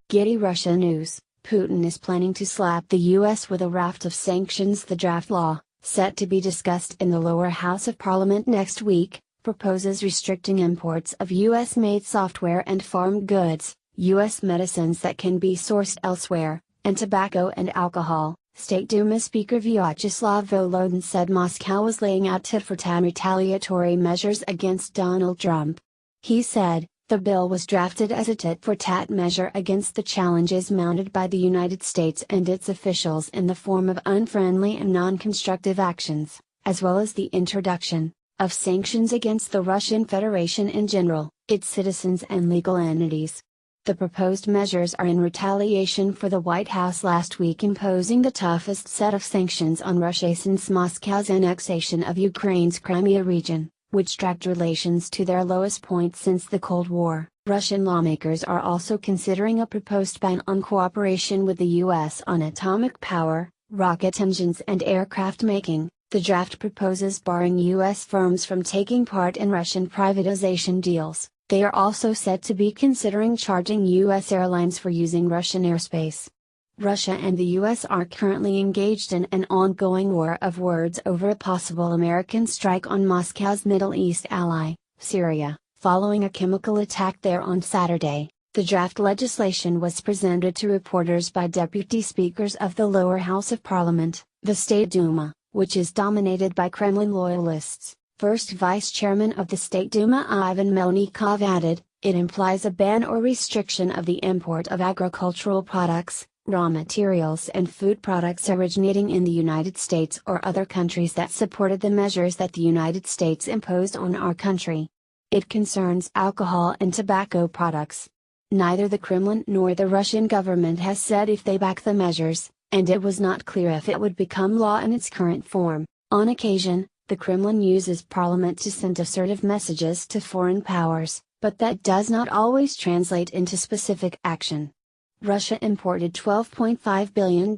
Getty Russia News: Putin is planning to slap the U.S. with a raft of sanctions. The draft law, set to be discussed in the lower house of parliament next week, proposes restricting imports of U.S.-made software and farm goods, U.S. medicines that can be sourced elsewhere, and tobacco and alcohol. State Duma Speaker Vyacheslav Volodin said Moscow was laying out tit-for-tat retaliatory measures against Donald Trump. He said, the bill was drafted as a tit-for-tat measure against the challenges mounted by the United States and its officials in the form of unfriendly and non-constructive actions, as well as the introduction of sanctions against the Russian Federation in general, its citizens and legal entities. The proposed measures are in retaliation for the White House last week imposing the toughest set of sanctions on Russia since Moscow's annexation of Ukraine's Crimea region, which dragged relations to their lowest point since the Cold War. Russian lawmakers are also considering a proposed ban on cooperation with the U.S. on atomic power, rocket engines and aircraft making. The draft proposes barring U.S. firms from taking part in Russian privatization deals. They are also said to be considering charging U.S. airlines for using Russian airspace. Russia and the U.S. are currently engaged in an ongoing war of words over a possible American strike on Moscow's Middle East ally, Syria, following a chemical attack there on Saturday. The draft legislation was presented to reporters by deputy speakers of the lower house of parliament, the State Duma, which is dominated by Kremlin loyalists. First Vice Chairman of the State Duma Ivan Melnikov added, it implies a ban or restriction of the import of agricultural products, raw materials and food products originating in the United States or other countries that supported the measures that the United States imposed on our country. It concerns alcohol and tobacco products. Neither the Kremlin nor the Russian government has said if they back the measures, and it was not clear if it would become law in its current form. On occasion, the Kremlin uses parliament to send assertive messages to foreign powers, but that does not always translate into specific action. Russia imported $12.5 billion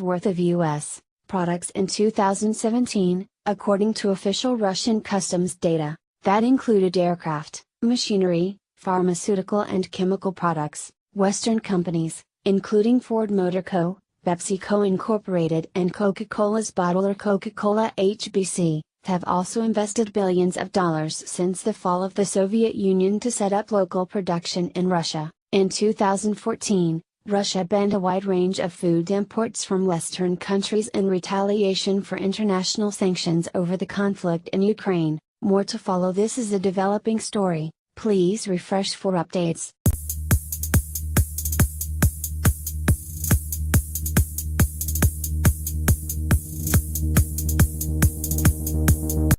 worth of U.S. products in 2017, according to official Russian customs data. That included aircraft, machinery, pharmaceutical and chemical products. Western companies, including Ford Motor Co., PepsiCo Incorporated and Coca-Cola's bottler Coca-Cola HBC, have also invested billions of dollars since the fall of the Soviet Union to set up local production in Russia. In 2014, Russia banned a wide range of food imports from Western countries in retaliation for international sanctions over the conflict in Ukraine. More to follow. This is a developing story. Please refresh for updates.